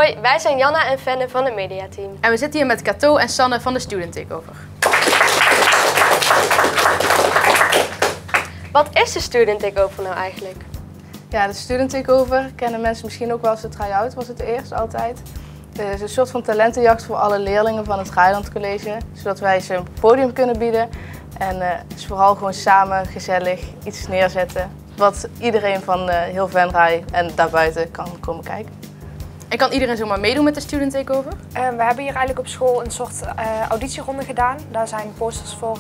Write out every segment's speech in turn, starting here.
Hoi, wij zijn Janna en Fenne van het mediateam. En we zitten hier met Cato en Sanne van de Student Takeover. Wat is de Student Takeover nou eigenlijk? Ja, de Student Takeover kennen mensen misschien ook wel als de try-out, was het eerst altijd. Het is een soort van talentenjacht voor alle leerlingen van het Rijland College, zodat wij ze een podium kunnen bieden. En het is vooral gewoon samen gezellig iets neerzetten, wat iedereen van heel Venray en daarbuiten kan komen kijken. En kan iedereen zomaar meedoen met de Student Takeover? We hebben hier eigenlijk op school een soort auditieronde gedaan. Daar zijn posters voor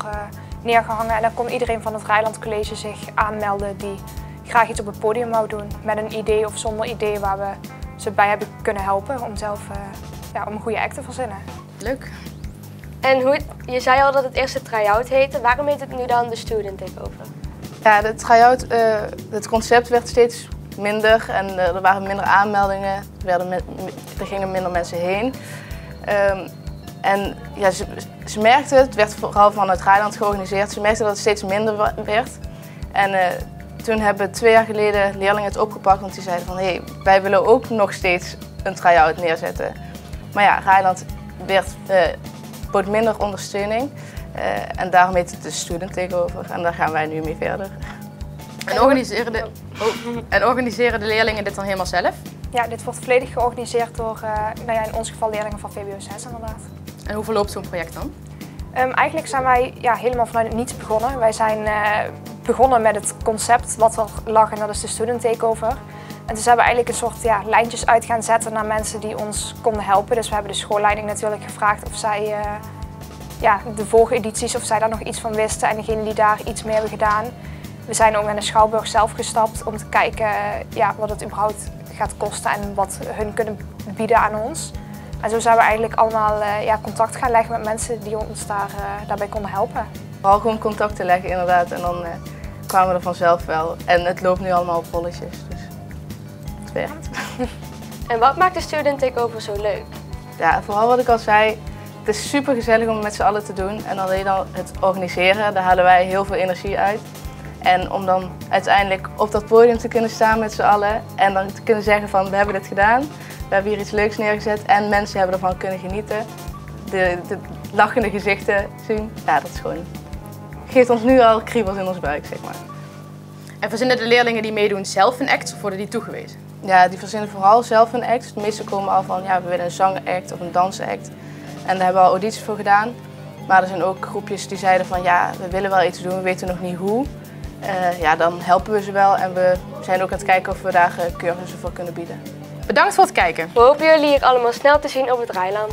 neergehangen en daar kon iedereen van het Rijland College zich aanmelden die graag iets op het podium wou doen. Met een idee of zonder idee waar we ze bij hebben kunnen helpen om zelf om een goede act te verzinnen. Leuk. En je zei al dat het eerst de try-out heette. Waarom heet het nu dan de Student Takeover? Ja, de try-out, het concept werd steeds minder en er waren minder aanmeldingen. Er gingen minder mensen heen. En ja, ze merkten het werd vooral vanuit Rijland georganiseerd, ze merkten dat het steeds minder werd. En toen hebben 2 jaar geleden leerlingen het opgepakt, want die zeiden van hey, wij willen ook nog steeds een try-out neerzetten. Maar ja, Rijland bood minder ondersteuning en daarom heet het de Student Takeover en daar gaan wij nu mee verder. En organiseren de leerlingen dit dan helemaal zelf? Ja, dit wordt volledig georganiseerd door in ons geval leerlingen van VWO 6 inderdaad. En hoe verloopt zo'n project dan? Eigenlijk zijn wij helemaal vanuit het niets begonnen. Wij zijn begonnen met het concept wat er lag en dat is de Student Takeover. En dus hebben we eigenlijk een soort lijntjes uit gaan zetten naar mensen die ons konden helpen. Dus we hebben de schoolleiding natuurlijk gevraagd of zij de vorige edities of zij daar nog iets van wisten en degenen die daar iets mee hebben gedaan. We zijn ook naar de Schouwburg zelf gestapt om te kijken wat het überhaupt gaat kosten en wat hun kunnen bieden aan ons. En zo zijn we eigenlijk allemaal contact gaan leggen met mensen die ons daarbij konden helpen. Vooral gewoon contact te leggen inderdaad en dan kwamen we er vanzelf wel. En het loopt nu allemaal op rolletjes, dus het werkt. En wat maakt de Student Takeover zo leuk? Ja, vooral wat ik al zei, het is super gezellig om het met z'n allen te doen. En alleen al het organiseren, daar halen wij heel veel energie uit. En om dan uiteindelijk op dat podium te kunnen staan met z'n allen en dan te kunnen zeggen van we hebben dit gedaan, we hebben hier iets leuks neergezet en mensen hebben ervan kunnen genieten. De lachende gezichten zien, ja dat is gewoon, geeft ons nu al kriebels in ons buik zeg maar. En verzinnen de leerlingen die meedoen zelf een act of worden die toegewezen? Ja, die verzinnen vooral zelf een act. De meesten komen al van we willen een zangact of een dansact. En daar hebben we al audities voor gedaan. Maar er zijn ook groepjes die zeiden van we willen wel iets doen, we weten nog niet hoe. Dan helpen we ze wel en we zijn ook aan het kijken of we daar cursussen voor kunnen bieden. Bedankt voor het kijken. We hopen jullie hier allemaal snel te zien op het Rijland.